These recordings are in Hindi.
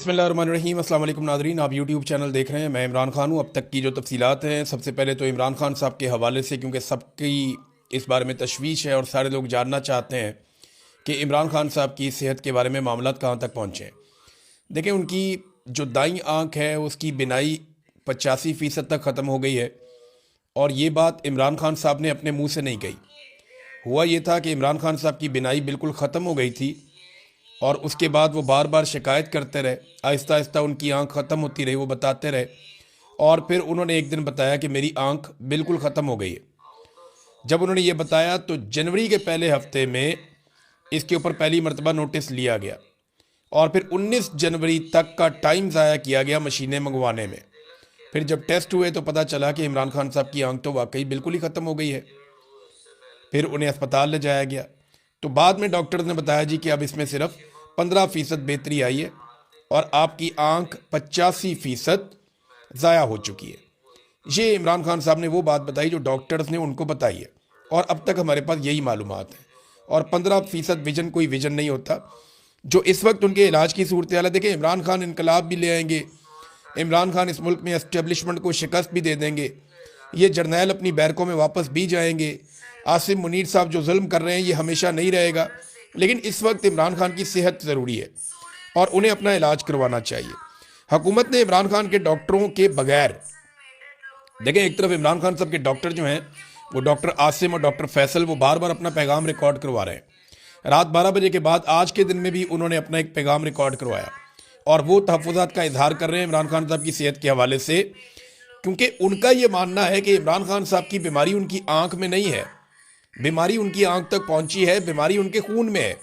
बिस्मिल्लाहिर्रहमानिर्रहीम। अस्सलाम वालेकुम नाज़रीन, आप यूट्यूब चैनल देख रहे हैं। मैं इमरान खान हूँ। अब तक की जो तफसीलात हैं, सबसे पहले तो इमरान खान साहब के हवाले से, क्योंकि सबकी इस बारे में तशवीश है और सारे लोग जानना चाहते हैं कि इमरान खान साहब की सेहत के बारे में मामलात कहाँ तक पहुँचे हैं। देखें, उनकी जो दाईं आँख है उसकी बिनाई 85% तक ख़त्म हो गई है, और ये बात इमरान खान साहब ने अपने मुँह से नहीं कही। हुआ ये था कि इमरान खान साहब की बिनाई बिल्कुल ख़त्म हो गई थी, और उसके बाद वो बार बार शिकायत करते रहे। आहिस्ता आहिस्ता उनकी आंख ख़त्म होती रही, वो बताते रहे, और फिर उन्होंने एक दिन बताया कि मेरी आंख बिल्कुल ख़त्म हो गई है। जब उन्होंने ये बताया तो जनवरी के पहले हफ्ते में इसके ऊपर पहली मरतबा नोटिस लिया गया, और फिर 19 जनवरी तक का टाइम ज़ाया किया गया मशीनें मंगवाने में। फिर जब टेस्ट हुए तो पता चला कि इमरान खान साहब की आंख तो वाकई बिल्कुल ही ख़त्म हो गई है। फिर उन्हें अस्पताल ले जाया गया, तो बाद में डॉक्टर ने बताया जी कि अब इसमें सिर्फ 15% बेहतरी आई है और आपकी आंख 85% ज़ाया हो चुकी है। ये इमरान खान साहब ने वो बात बताई जो डॉक्टर्स ने उनको बताई है, और अब तक हमारे पास यही मालूमात है। और 15% विजन कोई विजन नहीं होता। जो इस वक्त उनके इलाज की सूरत हाल है, देखिए, इमरान खान इनकलाब भी ले आएंगे, इमरान खान इस मुल्क में एस्टेब्लिशमेंट को शिकस्त भी दे देंगे, ये जर्नैल अपनी बैरकों में वापस भी जाएंगे। आसिम मुनीर साहब जो जुल्म कर रहे हैं ये हमेशा नहीं रहेगा, लेकिन इस वक्त इमरान खान की सेहत ज़रूरी है और उन्हें अपना इलाज करवाना चाहिए। हुकूमत ने इमरान खान के डॉक्टरों के बगैर, देखें, एक तरफ इमरान खान साहब के डॉक्टर जो हैं वो डॉक्टर आसिम और डॉक्टर फैसल, वो बार बार अपना पैगाम रिकॉर्ड करवा रहे हैं। रात 12 बजे के बाद आज के दिन में भी उन्होंने अपना एक पैगाम रिकॉर्ड करवाया, और वो तहफ़्फ़ुज़ात का इजहार कर रहे हैं इमरान खान साहब की सेहत के हवाले से, क्योंकि उनका ये मानना है कि इमरान खान साहब की बीमारी उनकी आंख में नहीं है, बीमारी उनकी आंख तक पहुंची है, बीमारी उनके खून में है,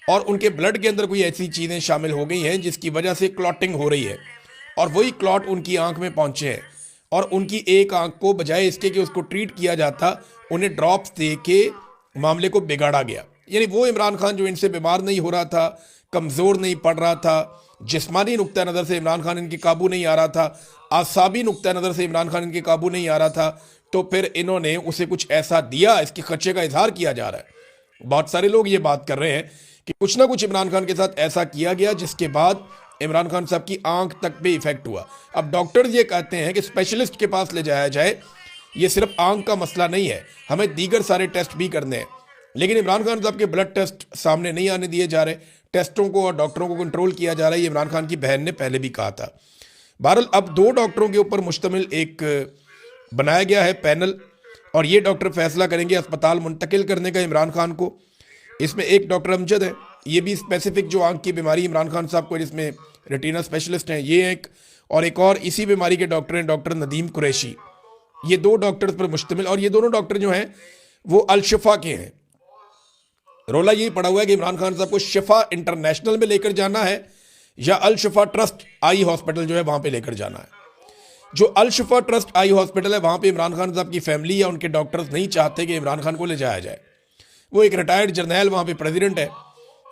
और उनके ब्लड के अंदर कोई ऐसी चीज़ें शामिल हो गई हैं जिसकी वजह से क्लॉटिंग हो रही है, और वही क्लॉट उनकी आंख में पहुंचे हैं। और उनकी एक आंख को बजाय इसके कि उसको ट्रीट किया जाता, उन्हें ड्रॉप्स दे के मामले को बिगाड़ा गया। यानी वो इमरान खान जो इनसे बीमार नहीं हो रहा था, कमज़ोर नहीं पड़ रहा था, जिस्मानी नुक्ता नज़र से इमरान खान इनके काबू नहीं आ रहा था, आसाबी नुक्ता नज़र से इमरान खान इनके काबू नहीं आ रहा था, तो फिर इन्होंने उसे कुछ ऐसा दिया, इसके खर्चे का इजहार किया जा रहा है। बहुत सारे लोग ये बात कर रहे हैं कि कुछ ना कुछ इमरान खान के साथ ऐसा किया गया जिसके बाद इमरान खान साहब की आंख तक पे इफेक्ट हुआ। अब डॉक्टर ये कहते हैं कि स्पेशलिस्ट के पास ले जाया जाए, ये सिर्फ आंख का मसला नहीं है, हमें दीगर सारे टेस्ट भी करने हैं। लेकिन इमरान खान साहब के ब्लड टेस्ट सामने नहीं आने दिए जा रहे, टेस्टों को और डॉक्टरों को कंट्रोल किया जा रहा है। ये इमरान खान की बहन ने पहले भी कहा था। बहरहाल अब 2 डॉक्टरों के ऊपर मुश्तमिल एक बनाया गया है पैनल, और ये डॉक्टर फैसला करेंगे अस्पताल मुंतकिल करने का इमरान खान को। इसमें एक डॉक्टर अमजद है, ये भी स्पेसिफिक जो आंख की बीमारी इमरान खान साहब को, जिसमें रेटिना स्पेशलिस्ट हैं ये एक, और एक और इसी बीमारी के डॉक्टर हैं डॉक्टर नदीम कुरैशी। ये 2 डॉक्टर्स पर मुश्तमिल, और ये दोनों डॉक्टर जो हैं वो अल शिफा के हैं। रोला यही पड़ा हुआ है कि इमरान खान साहब को शिफा इंटरनेशनल में लेकर जाना है या अल शिफा ट्रस्ट आई हॉस्पिटल जो है वहां पे लेकर जाना है। जो अल शिफा ट्रस्ट आई हॉस्पिटल है वहां पे इमरान खान साहब की फैमिली या उनके डॉक्टर्स नहीं चाहते कि इमरान खान को ले जाया जाए। वो एक रिटायर्ड जर्नैल वहां पे प्रेसिडेंट है,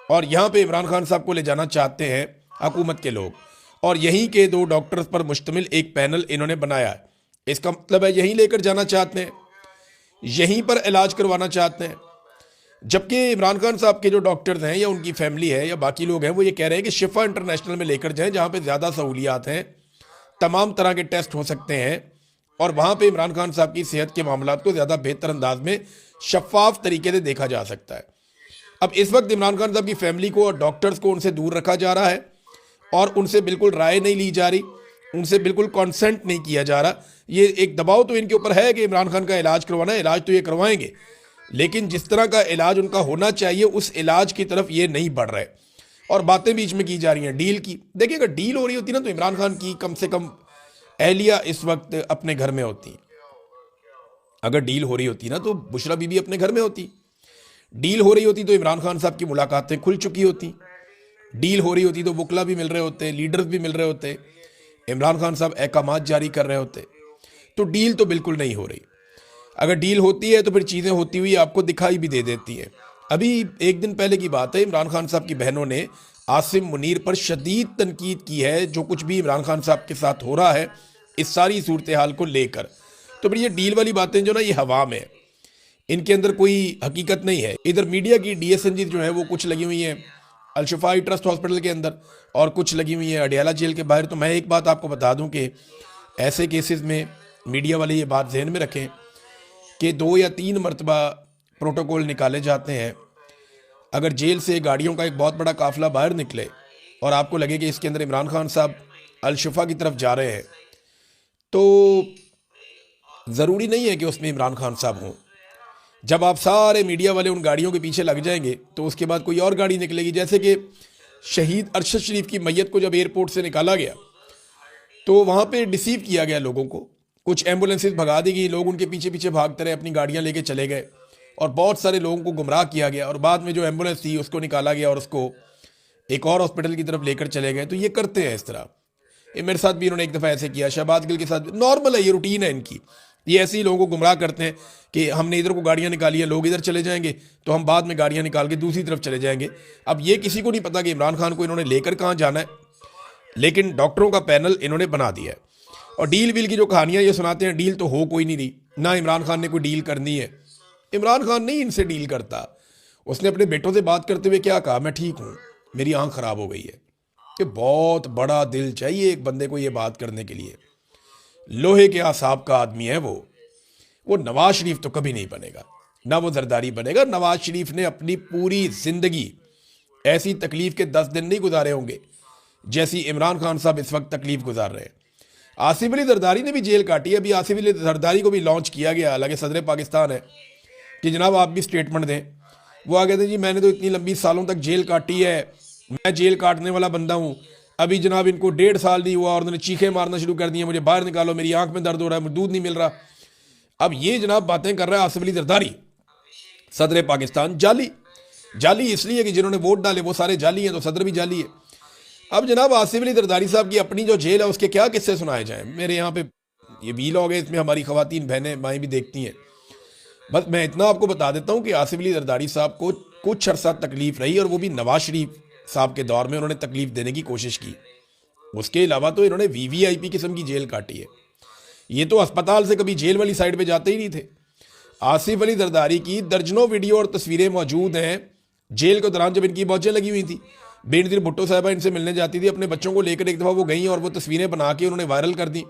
और यहाँ पे इमरान खान साहब को ले जाना चाहते हैं हुकूमत के लोग, और यहीं के 2 डॉक्टर्स पर मुश्तमिल एक पैनल इन्होंने बनाया है। इसका मतलब है यहीं लेकर जाना चाहते हैं, यहीं पर इलाज करवाना चाहते हैं। जबकि इमरान खान साहब के जो डॉक्टर्स हैं या उनकी फैमिली है या बाकी लोग हैं वो ये कह रहे हैं कि शिफा इंटरनेशनल में लेकर जाएं, जहाँ पे ज़्यादा सहूलियात हैं, तमाम तरह के टेस्ट हो सकते हैं, और वहाँ पे इमरान खान साहब की सेहत के मामलात को ज़्यादा बेहतर अंदाज में शफाफ तरीके से देखा जा सकता है। अब इस वक्त इमरान खान साहब की फैमिली को और डॉक्टर्स को उनसे दूर रखा जा रहा है, और उनसे बिल्कुल राय नहीं ली जा रही, उनसे बिल्कुल कॉन्सेंट नहीं किया जा रहा। ये एक दबाव तो इनके ऊपर है कि इमरान खान का इलाज करवाना है, इलाज तो ये करवाएंगे, लेकिन जिस तरह का इलाज उनका होना चाहिए उस इलाज की तरफ ये नहीं बढ़ रहे, और बातें बीच में की जा रही हैं डील की। देखिए, अगर डील हो रही होती ना तो इमरान खान की कम से कम एहलिया इस वक्त अपने घर में होती। अगर डील हो रही होती ना तो बुशरा बीबी अपने घर में होती। डील हो रही होती तो इमरान खान साहब की मुलाकातें खुल चुकी होती। डील हो रही होती तो वकला भी मिल रहे होते, लीडर्स भी मिल रहे होते, इमरान खान साहब अहकामात जारी कर रहे होते। तो डील तो बिल्कुल नहीं हो रही। अगर डील होती है तो फिर चीज़ें होती हुई आपको दिखाई भी दे देती हैं। अभी एक दिन पहले की बात है, इमरान खान साहब की बहनों ने आसिम मुनीर पर शदीद तनकीद की है, जो कुछ भी इमरान खान साहब के साथ हो रहा है इस सारी सूरत हाल को लेकर। तो फिर ये डील वाली बातें जो ना ये हवा में, इनके अंदर कोई हकीकत नहीं है। इधर मीडिया की डीएसएनजी जो है वो कुछ लगी हुई हैं अल-शिफाई ट्रस्ट हॉस्पिटल के अंदर और कुछ लगी हुई है अडियाला जेल के बाहर। तो मैं एक बात आपको बता दूं कि ऐसे केसेस में मीडिया वाले ये बात जहन में रखें कि 2 या 3 मरतबा प्रोटोकॉल निकाले जाते हैं। अगर जेल से गाड़ियों का एक बहुत बड़ा काफिला बाहर निकले और आपको लगे कि इसके अंदर इमरान खान साहब अल-शिफा की तरफ जा रहे हैं, तो ज़रूरी नहीं है कि उसमें इमरान खान साहब हों। जब आप सारे मीडिया वाले उन गाड़ियों के पीछे लग जाएंगे तो उसके बाद कोई और गाड़ी निकलेगी। जैसे कि शहीद अरशद शरीफ की मैयत को जब एयरपोर्ट से निकाला गया तो वहाँ पे डिसीव किया गया लोगों को, कुछ एम्बुलेंसेज भगा दी गई, लोग उनके पीछे पीछे भागते रहे, अपनी गाड़ियाँ लेके चले गए और बहुत सारे लोगों को गुमराह किया गया और बाद में जो एम्बुलेंस थी उसको निकाला गया और उसको एक और हॉस्पिटल की तरफ लेकर चले गए। तो ये करते हैं इस तरह। ये मेरे साथ भी इन्होंने एक दफ़ा ऐसे किया, शहबाज गिल के साथ भी। नॉर्मल है, ये रूटीन है इनकी। ये ऐसे ही लोगों को गुमराह करते हैं कि हमने इधर को गाड़ियाँ निकाली हैं, लोग इधर चले जाएंगे तो हम बाद में गाड़ियाँ निकाल के दूसरी तरफ चले जाएंगे। अब ये किसी को नहीं पता कि इमरान खान को इन्होंने लेकर कहाँ जाना है, लेकिन डॉक्टरों का पैनल इन्होंने बना दिया है। और डील वील की जो कहानियाँ ये सुनाते हैं, डील तो हो कोई नहीं रही, ना इमरान खान ने कोई डील करनी है। इमरान खान नहीं इनसे डील करता। उसने अपने बेटों से बात करते हुए क्या कहा, मैं ठीक हूँ, मेरी आँख ख़राब हो गई है। कि बहुत बड़ा दिल चाहिए एक बंदे को ये बात करने के लिए। लोहे के आसाब का आदमी है वो नवाज शरीफ तो कभी नहीं बनेगा, ना वो जरदारी बनेगा। नवाज शरीफ ने अपनी पूरी जिंदगी ऐसी तकलीफ के 10 दिन नहीं गुजारे होंगे जैसी इमरान खान साहब इस वक्त तकलीफ गुजार रहे हैं। आसिफ अली जरदारी ने भी जेल काटी है। अभी आसिफ अली जरदारी को भी लॉन्च किया गया, हालांकि सदर पाकिस्तान है, कि जनाब आप भी स्टेटमेंट दें। वो आ गए थे, जी मैंने तो इतनी लंबी सालों तक जेल काटी है, मैं जेल काटने वाला बंदा हूँ। अभी जनाब इनको 1.5 साल नहीं हुआ और उन्होंने चीखें मारना शुरू कर दी, मुझे बाहर निकालो, मेरी आंख में दर्द हो रहा है, मुझे दूध नहीं मिल रहा। अब ये जनाब बातें कर रहा है आसिफ अली जरदारी, सदर पाकिस्तान। जाली इसलिए कि जिन्होंने वोट डाले वो सारे जाली हैं, तो सदर भी जाली है। अब जनाब आसिफ अली जरदारी साहब की अपनी जो जेल है उसके क्या किस्से सुनाए जाएं। मेरे यहाँ पे ये वीलॉग है, इसमें हमारी खवातीन बहनें माएँ भी देखती हैं। बस मैं इतना आपको बता देता हूँ कि आसिफ अली जरदारी साहब को कुछ अरसा तकलीफ रही, और वो भी नवाज शरीफ साहब के दौर में उन्होंने तकलीफ देने की कोशिश की। उसके अलावा तो इन्होंने वीवीआईपी किस्म की जेल काटी है। ये तो अस्पताल से कभी जेल वाली साइड पे जाते ही नहीं थे। आसिफ अली जरदारी की दर्जनों वीडियो और तस्वीरें मौजूद हैं जेल के दौरान, जब इनकी मौजें लगी हुई थी। बेनज़ीर भुट्टो साहबा इनसे मिलने जाती थी, अपने बच्चों को लेकर एक दफ़ा वो गई और वो तस्वीरें बना के उन्होंने वायरल कर दी।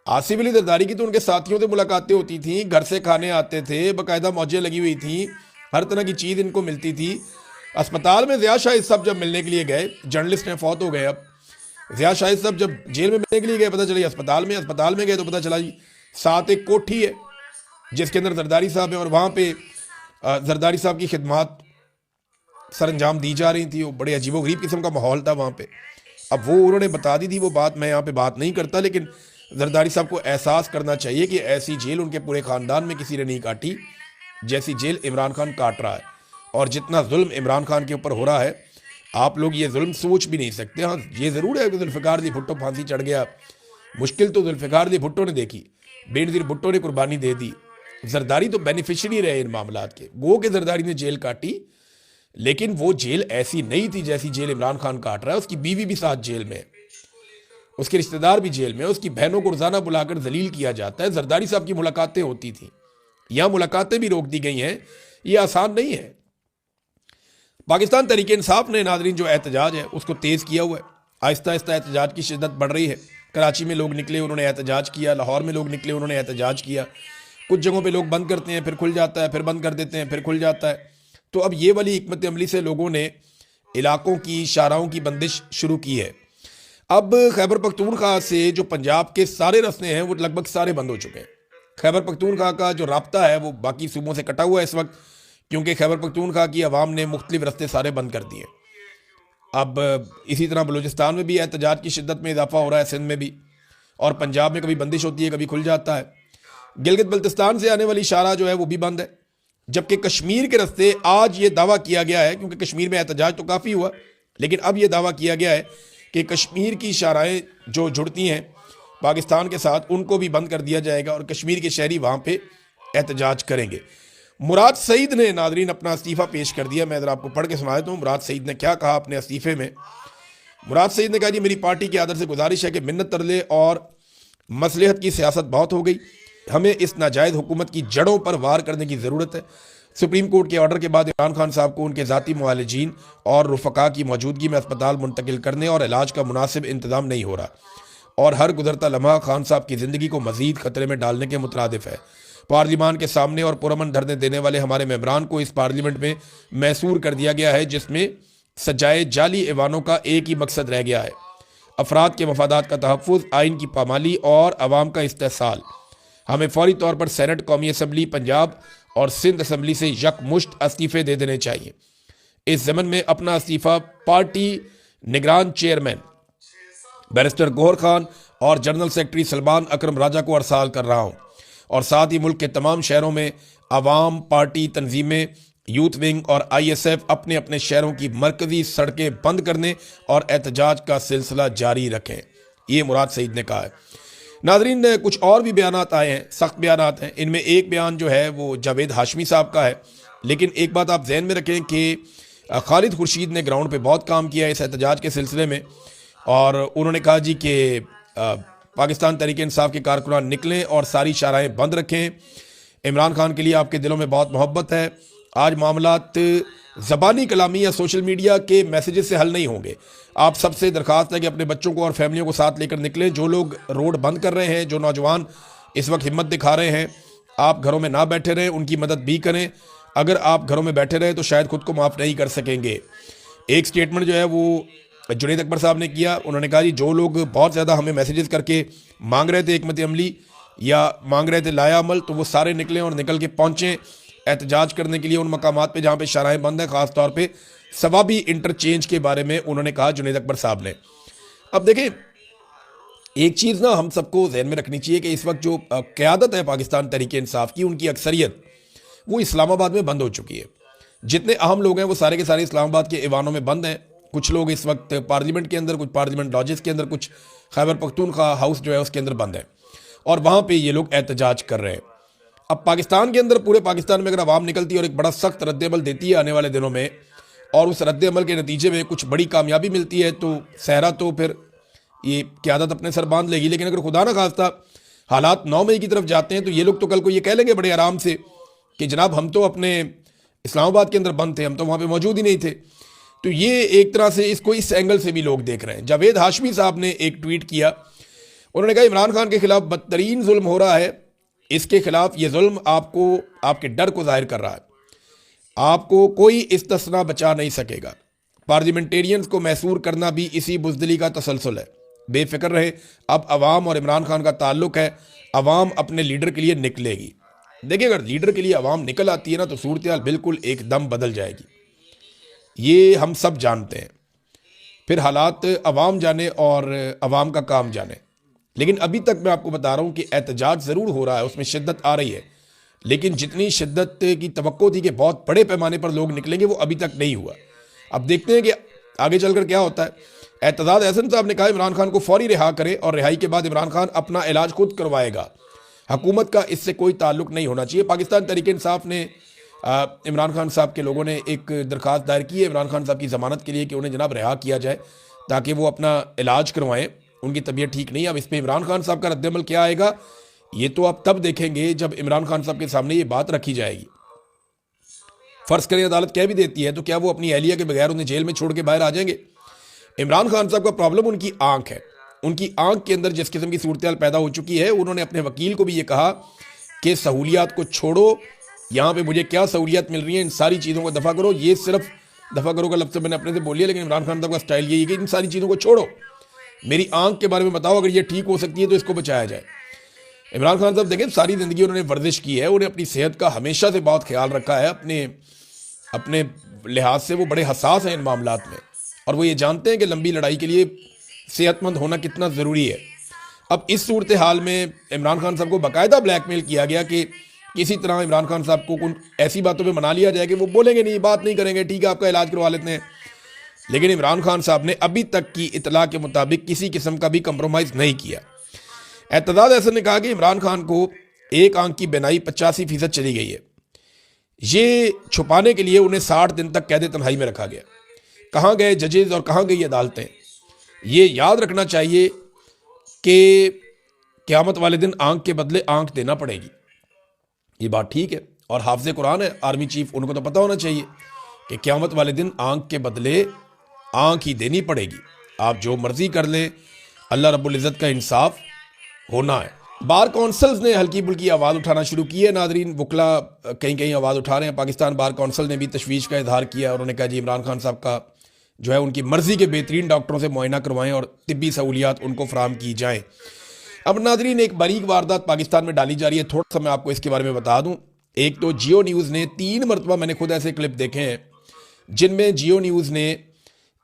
आसिफ अली जरदारी की तो उनके साथियों से मुलाकातें होती थी, घर से खाने आते थे, बाकायदा मौजें लगी हुई थी, हर तरह की चीज़ इनको मिलती थी। अस्पताल में ज़िया शाहिद साहब जब मिलने के लिए गए, जर्नलिस्ट हैं, फौत हो गए अब, ज़िया शाहिद साहब जब जेल में मिलने के लिए गए, पता चला अस्पताल में गए तो पता चला जी साथ एक कोठी है जिसके अंदर जरदारी साहब है और वहाँ पे जरदारी साहब की खिदमत सर अंजाम दी जा रही थी। वो बड़े अजीबोगरीब किस्म का माहौल था वहाँ पे। अब वो उन्होंने बता दी थी वो बात, मैं यहाँ पे बात नहीं करता, लेकिन जरदारी साहब को एहसास करना चाहिए कि ऐसी जेल उनके पूरे ख़ानदान में किसी ने नहीं काटी जैसी जेल इमरान खान काट रहा है। और जितना जुल्म इमरान खान के ऊपर हो रहा है, आप लोग ये जुल्म सोच भी नहीं सकते। हाँ, ये ज़रूर है कि जुल्फ़िकार दी भुट्टो फांसी चढ़ गया, मुश्किल तो जुल्फ़िकार दी भुट्टो ने देखी, बेनज़ीर भुट्टो ने कुर्बानी दे दी। जरदारी तो बेनिफिशरी रहे इन मामलात के। गो के जरदारी ने जेल काटी, लेकिन वो जेल ऐसी नहीं थी जैसी जेल इमरान खान काट रहा है। उसकी बीवी भी साथ जेल में, उसके रिश्तेदार भी जेल में, उसकी बहनों को रोज़ाना बुलाकर जलील किया जाता है। जरदारी साहब की मुलाकातें होती थी, यहाँ मुलाकातें भी रोक दी गई हैं। ये आसान नहीं है। पाकिस्तान तहरीक इंसाफ ने नाज़रीन जो एहतजाज है उसको तेज़ किया हुआ है। आहिस्ता आहिस्ता एहतजाज की शिद्दत बढ़ रही है। कराची में लोग निकले, उन्होंने एहतजाज किया, लाहौर में लोग निकले, उन्होंने एहतजाज किया। कुछ जगहों पे लोग बंद करते हैं, फिर खुल जाता है, फिर बंद कर देते हैं, फिर खुल जाता है। तो अब ये वाली हिकमत अमली से लोगों ने इलाकों की शाहराहों की बंदिश शुरू की है। अब खैबर पख्तूनख्वा से जो पंजाब के सारे रास्ते हैं वो लगभग सारे बंद हो चुके हैं। खैबर पख्तूनख्वा का जो राब्ता है वो बाकी सूबों से कटा हुआ है इस वक्त, क्योंकि खैबर पख्तूनख्वा की आवाम ने मुख्तलिफ रास्ते सारे बंद कर दिए। अब इसी तरह बलूचिस्तान में भी एहतजाज की शिद्दत में इजाफा हो रहा है, सिंध में भी, और पंजाब में कभी बंदिश होती है, कभी खुल जाता है। गिलगित बल्तिस्तान से आने वाली शाहराह जो है वो भी बंद है, जबकि कश्मीर के रास्ते आज ये दावा किया गया है, क्योंकि कश्मीर में एहतजाज तो काफ़ी हुआ, लेकिन अब ये दावा किया गया है कि कश्मीर की शाहराहें जो जुड़ती हैं पाकिस्तान के साथ उनको भी बंद कर दिया जाएगा और कश्मीर के शहरी वहाँ पे एहतजाज करेंगे। मुराद सईद ने नादरीन अपना इस्तीफ़ा पेश कर दिया। मैं ज़रा आपको पढ़ के सुना देता हूँ मुराद सईद ने क्या कहा अपने इस्तीफ़े में। मुराद सईद ने कहा, जी मेरी पार्टी के आदर से गुजारिश है कि मिन्नत तरले और मसलहत की सियासत बहुत हो गई, हमें इस नाजायज़ हुकूमत की जड़ों पर वार करने की ज़रूरत है। सुप्रीम कोर्ट के ऑर्डर के बाद इमरान खान साहब को उनके ज़ाती मुआलिजीन और रुफ़का की मौजूदगी में अस्पताल मुंतकिल करने और इलाज का मुनासिब इंतज़ाम नहीं हो रहा और हर गुजरता लम्हा खान साहब की ज़िंदगी को मज़ीद ख़तरे में डालने के मुतरादिफ है। पार्लिमान के सामने और पुरअमन धरने देने वाले हमारे मेम्बरान को इस पार्लियामेंट में मैसूर कर दिया गया है, जिसमें सजाए जाली ऐवानों का एक ही मकसद रह गया है, अफराद के मफादात का तहफ़्फ़ुज़, आइन की पामाली और अवाम का इस्तेहसाल। हमें फौरी तौर पर सेनेट, कौमी असम्बली पंजाब और सिंध असम्बली से यकमुश्त इस्तीफ़े दे देने चाहिए। इस ज़मन में अपना इस्तीफ़ा पार्टी निगरान चेयरमैन बैरिस्टर गौहर खान और जनरल सेक्रेटरी सलमान अकरम राजा को अरसाल कर रहा हूँ और साथ ही मुल्क के तमाम शहरों में अवाम, पार्टी तंजीमें, यूथ विंग और ISF अपने अपने शहरों की मरकजी सड़कें बंद करने और एहतजाज का सिलसिला जारी रखें। ये मुराद सईद ने कहा है। नाजरीन, कुछ और भी बयानात आए हैं, सख्त बयानात हैं। इनमें एक बयान जो है वो जावेद हाशमी साहब का है, लेकिन एक बात आप जहन में रखें कि खालिद खुर्शीद ने ग्राउंड पे बहुत काम किया है इस एहतजाज के सिलसिले में, और उन्होंने कहा जी कि पाकिस्तान तहरीक इंसाफ के कारकुनान निकलें और सारी शाराएँ बंद रखें। इमरान खान के लिए आपके दिलों में बहुत मोहब्बत है। आज मामलात ज़बानी कलामी या सोशल मीडिया के मैसेजेस से हल नहीं होंगे। आप सबसे दरख्वास्त है कि अपने बच्चों को और फैमिलियों को साथ लेकर निकलें। जो लोग रोड बंद कर रहे हैं, जो नौजवान इस वक्त हिम्मत दिखा रहे हैं, आप घरों में ना बैठे रहें, उनकी मदद भी करें। अगर आप घरों में बैठे रहें तो शायद खुद को माफ़ नहीं कर सकेंगे। एक स्टेटमेंट जो है वो जुनैद अकबर साहब ने किया। उन्होंने कहा जी, जो लोग बहुत ज़्यादा हमें मैसेजेस करके मांग रहे थे हिकमत अमली या मांग रहे थे लाया अमल, तो वो सारे निकलें और निकल के पहुँचें एहतजाज करने के लिए उन मकामात पे जहाँ पे शराएँ बंद हैं, ख़ास तौर पे सवाबी इंटरचेंज के बारे में उन्होंने कहा जुनैद अकबर साहब ने। अब देखें, एक चीज़ ना हम सबको जहन में रखनी चाहिए कि इस वक्त जो क़यादत है पाकिस्तान तहरीक इंसाफ की, उनकी अक्सरियत वो इस्लामाबाद में बंद हो चुकी है। जितने अहम लोग हैं वो सारे के सारे इस्लामाबाद के ऐवानों में बंद हैं। कुछ लोग इस वक्त पार्लियामेंट के अंदर, कुछ पार्लियामेंट लॉजेस के अंदर, कुछ खैबर पख्तूनख्वा हाउस जो है उसके अंदर बंद है और वहाँ पे ये लोग एहतजाज कर रहे हैं। अब पाकिस्तान के अंदर, पूरे पाकिस्तान में अगर आवाम निकलती है और एक बड़ा सख्त रद्द-ए-अमल देती है आने वाले दिनों में, और उस रद्द-ए-अमल के नतीजे में कुछ बड़ी कामयाबी मिलती है, तो सहरा तो फिर ये क़यादत अपने सर बांध लेगी। लेकिन अगर खुदा न खास्ता हालात 9 मई की तरफ जाते हैं तो ये लोग तो कल को ये कह लेंगे बड़े आराम से कि जनाब हम तो अपने इस्लामाबाद के अंदर बंद थे, हम तो वहाँ पे मौजूद ही नहीं थे। तो ये एक तरह से इसको इस एंगल से भी लोग देख रहे हैं। जावेद हाशमी साहब ने एक ट्वीट किया, उन्होंने कहा इमरान खान के खिलाफ बदतरीन जुल्म हो रहा है, इसके खिलाफ ये जुल्म आपको, आपके डर को जाहिर कर रहा है। आपको कोई इस्तिस्ना बचा नहीं सकेगा। पार्लियामेंटेरियंस को मैसूर करना भी इसी बुज़दिली का तसलसल है। बेफिक्र रहे, अब अवाम और इमरान खान का ताल्लुक है, अवाम अपने लीडर के लिए निकलेगी। देखिए, अगर लीडर के लिए अवाम निकल आती है ना तो सूरत हाल बिल्कुल एकदम बदल जाएगी, ये हम सब जानते हैं। फिर हालात अवाम जाने और अवाम का काम जाने। लेकिन अभी तक मैं आपको बता रहा हूँ कि एहतजाज ज़रूर हो रहा है, उसमें शिद्दत आ रही है, लेकिन जितनी शिद्दत की तवक्को थी कि बहुत बड़े पैमाने पर लोग निकलेंगे, वो अभी तक नहीं हुआ। अब देखते हैं कि आगे चलकर क्या होता है। एतजाज एहसन साहब ने कहा इमरान खान को फौरी रिहा करे और रिहाई के बाद इमरान खान अपना इलाज खुद करवाएगा। हुकूमत का इससे कोई ताल्लुक नहीं होना चाहिए। पाकिस्तान तहरीक इंसाफ ने इमरान खान साहब के लोगों ने एक दरख्वास्त दायर की है इमरान खान साहब की ज़मानत के लिए कि उन्हें जनाब रिहा किया जाए ताकि वो अपना इलाज करवाएं। उनकी तबीयत ठीक नहीं है। अब इस पर इमरान खान साहब का रद्दमल क्या आएगा ये तो आप तब देखेंगे जब इमरान खान साहब के सामने ये बात रखी जाएगी। फ़र्ज़ करें अदालत कह भी देती है तो क्या वो अपनी एहलिया के बगैर उन्हें जेल में छोड़ के बाहर आ जाएंगे? इमरान खान साहब का प्रॉब्लम उनकी आंख है। उनकी आंख के अंदर जिस किस्म की सूरत पैदा हो चुकी है, उन्होंने अपने वकील को भी ये कहा कि सहूलियात को छोड़ो, यहाँ पे मुझे क्या सहूलियात मिल रही हैं, इन सारी चीज़ों को दफ़ा करो। ये सिर्फ दफ़ा करो का लफ्ज़ मैंने अपने से बोल लिया, लेकिन इमरान खान साहब का स्टाइल यही है कि इन सारी चीज़ों को छोड़ो, मेरी आंख के बारे में बताओ, अगर ये ठीक हो सकती है तो इसको बचाया जाए। इमरान खान साहब देखें सारी ज़िंदगी उन्होंने वर्जिश की है, उन्हें अपनी सेहत का हमेशा से बहुत ख्याल रखा है। अपने लिहाज से वो बड़े हसास हैं इन मामलात में, और वो ये जानते हैं कि लंबी लड़ाई के लिए सेहतमंद होना कितना ज़रूरी है। अब इस सूरत हाल में इमरान खान साहब को बाकायदा ब्लैकमेल किया गया कि किसी तरह इमरान खान साहब को ऐसी बातों पे मना लिया जाए कि वो बोलेंगे नहीं, बात नहीं करेंगे, ठीक है आपका इलाज करवा लेते हैं। लेकिन इमरान खान साहब ने अभी तक की इतला के मुताबिक किसी किस्म का भी कंप्रोमाइज़ नहीं किया। एतजाज ऐसा ने कहा कि इमरान खान को एक आंख की बिनाई 85% चली गई है। ये छुपाने के लिए उन्हें 60 दिन तक कैद तन्हाई में रखा गया। कहाँ गए जजेज और कहाँ गई अदालतें? ये याद रखना चाहिए कि क़यामत वाले दिन आंख के बदले आंख देना पड़ेगी। ये बात ठीक है, और हाफिज़ कुरान है आर्मी चीफ, उनको तो पता होना चाहिए कि क़यामत वाले दिन आंख के बदले आंख ही देनी पड़ेगी। आप जो मर्जी कर लें, अल्लाह रब्बुल इज़्ज़त का इंसाफ होना है। बार कौंसल्स ने हल्की बुल्की आवाज़ उठाना शुरू की है नादरीन, वकला कहीं कहीं आवाज़ उठा रहे हैं। पाकिस्तान बार कौंसल ने भी तशवीश का इजहार किया। उन्होंने कहा जी इमरान खान साहब का जो है उनकी मर्ज़ी के बेहतरीन डॉक्टरों से मुआयना करवाएं और तिब्बी सहूलियात उनको फराम की जाएँ। अब नादरीन एक बारीक वारदात पाकिस्तान में डाली जा रही है, थोड़ा सा मैं आपको इसके बारे में बता दूं। एक तो जियो न्यूज़ ने 3 मरतबा, मैंने खुद ऐसे क्लिप देखे हैं जिनमें जियो न्यूज़ ने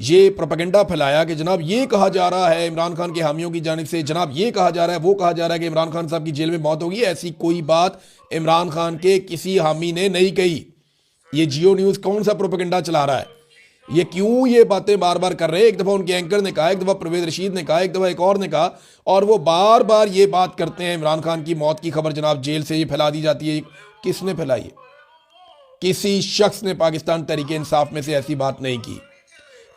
ये प्रोपेगेंडा फैलाया कि जनाब ये कहा जा रहा है इमरान खान के हामियों की जानिब से, जनाब ये कहा जा रहा है, वो कहा जा रहा है कि इमरान खान साहब की जेल में मौत होगी। ऐसी कोई बात इमरान खान के किसी हामी ने नहीं कही। ये जियो न्यूज़ कौन सा प्रोपेगेंडा चला रहा है? ये क्यों ये बातें बार बार कर रहे हैं? एक दफ़ा उनके एंकर ने कहा, एक दफ़ा परवेज़ रशीद ने कहा, एक दफ़ा एक और ने कहा, और वो बार बार ये बात करते हैं इमरान खान की मौत की खबर जनाब जेल से ये फैला दी जाती है। किसने फैलाई है? किसी शख्स ने पाकिस्तान तहरीक इंसाफ में से ऐसी बात नहीं की।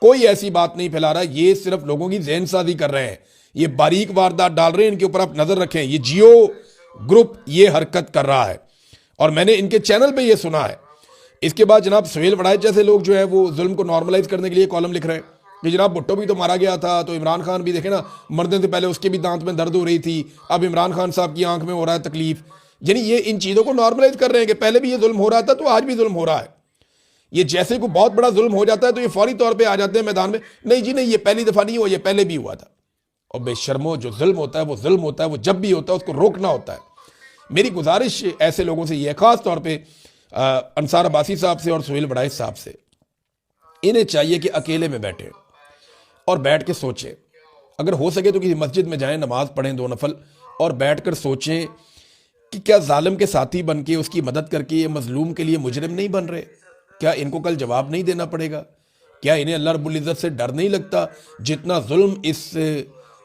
कोई ऐसी बात नहीं फैला रहा। ये सिर्फ लोगों की ज़हन साजी कर रहे हैं। ये बारीक वारदात डाल रहे हैं, इनके ऊपर आप नज़र रखें। ये जियो ग्रुप ये हरकत कर रहा है और मैंने इनके चैनल पे ये सुना है। इसके बाद जनाब सुहेल वड़ाइच जैसे लोग जो है वो जुल्म को नॉर्मलाइज करने के लिए कॉलम लिख रहे हैं कि जनाब भुट्टो भी तो मारा गया था, तो इमरान खान भी देखे ना, मरने से पहले उसके भी दांत में दर्द हो रही थी, अब इमरान खान साहब की आंख में हो रहा है तकलीफ। यानी ये इन चीज़ों को नॉर्मलाइज कर रहे हैं कि पहले भी ये जुल्म हो रहा था तो आज भी जुल्म हो रहा है। ये जैसे कोई बहुत बड़ा जुल्म हो जाता है तो ये फौरी तौर पे आ जाते हैं मैदान में, नहीं जी नहीं, ये पहली दफ़ा नहीं हुआ, ये पहले भी हुआ था। और बेशर्मो, जो जुल्म होता है वो जुल्म होता है, वो जब भी होता है उसको रोकना होता है। मेरी गुजारिश ऐसे लोगों से ये है, ख़ास तौर पे अंसार अब्बासी साहब से और सुहेल वड़ाइच साहब से, इन्हें चाहिए कि अकेले में बैठे और बैठ के सोचें। अगर हो सके तो किसी मस्जिद में जाएं, नमाज पढ़ें 2 नफल, और बैठ कर सोचें कि क्या जालिम के साथी बन के उसकी मदद करके ये मजलूम के लिए मुजरिम नहीं बन रहे? क्या इनको कल जवाब नहीं देना पड़ेगा? क्या इन्हें अल्लाह रब्बुल इज़्ज़त से डर नहीं लगता? जितना जुल्म इस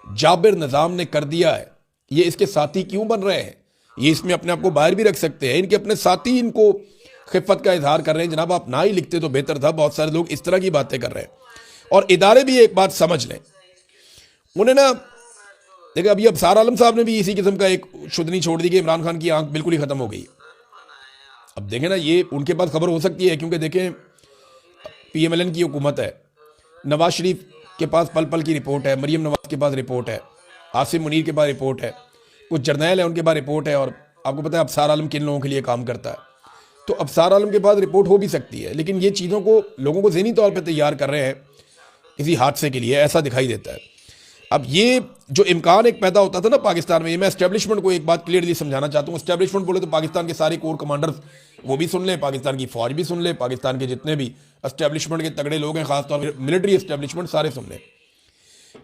जाबिर निज़ाम ने कर दिया है, ये इसके साथी क्यों बन रहे हैं? ये इसमें अपने आप को बाहर भी रख सकते हैं। इनके अपने साथी इनको खिफ़त का इजहार कर रहे हैं, जनाब आप ना ही लिखते तो बेहतर था। बहुत सारे लोग इस तरह की बातें कर रहे हैं। और इदारे भी एक बात समझ लें, उन्हें ना देखिए, अभी अबसार आलम साहब ने भी इसी किस्म का एक शुदनी छोड़ दी कि इमरान खान की आंख बिल्कुल ही ख़त्म हो गई। अब देखें ना, ये उनके पास खबर हो सकती है क्योंकि देखें PMLN की हुकूमत है, नवाज शरीफ के पास पल पल की रिपोर्ट है, मरीम नवाज के पास रिपोर्ट है, आसिम मुनीर के पास रिपोर्ट है, कुछ जर्नैल है उनके पास रिपोर्ट है, और आपको पता है अबसार आलम किन लोगों के लिए काम करता है। तो अबसार आलम के पास रिपोर्ट हो भी सकती है, लेकिन ये चीज़ों को लोगों को ज़हनी तौर पर तैयार कर रहे हैं किसी हादसे के लिए, ऐसा दिखाई देता है। अब ये जो इम्कान एक पैदा होता था ना पाकिस्तान में, ये मैं एस्टेब्लिशमेंट को एक बात क्लियरली समझाना चाहता हूँ। एस्टेब्लिशमेंट बोले तो पाकिस्तान के सारे कोर कमांडर्स वो भी सुन लें, पाकिस्तान की फौज भी सुन ले, पाकिस्तान के जितने भी एस्टेब्लिशमेंट के तगड़े लोग हैं, खासतौर पर मिलिट्री एस्टेब्लिशमेंट, सारे सुन लें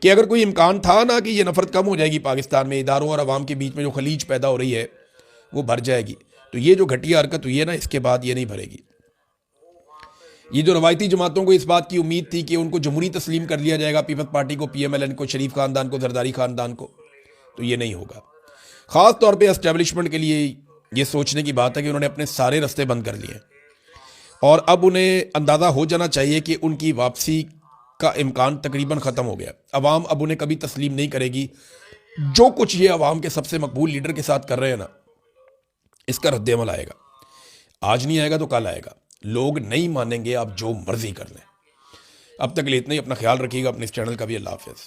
कि अगर कोई इम्कान था ना कि ये नफरत कम हो जाएगी पाकिस्तान में, इदारों और अवाम के बीच में जो खलीज पैदा हो रही है वो भर जाएगी, तो ये जो घटिया हरकत हुई है ना, इसके बाद ये नहीं भरेगी। ये जो रवायती जमातों को इस बात की उम्मीद थी कि उनको जमहूरी तस्लीम कर दिया जाएगा, पीपल्स पार्टी को, PMLN को, शरीफ खानदान को, जरदारी खानदान को, तो ये नहीं होगा। ख़ास तौर पे एस्टेब्लिशमेंट के लिए ये सोचने की बात है कि उन्होंने अपने सारे रास्ते बंद कर लिए और अब उन्हें अंदाज़ा हो जाना चाहिए कि उनकी वापसी का इम्कान तकरीबन ख़त्म हो गया। अवाम अब उन्हें कभी तस्लीम नहीं करेगी। जो कुछ ये अवाम के सबसे मकबूल लीडर के साथ कर रहे हैं ना, इसका रद्द-ए-अमल आएगा। आज नहीं आएगा तो कल आएगा। लोग नहीं मानेंगे, आप जो मर्जी कर लें। अब तक के लिए इतना ही। अपना ख्याल रखिएगा, अपने इस चैनल का भी। अल्लाह हाफ़िज़।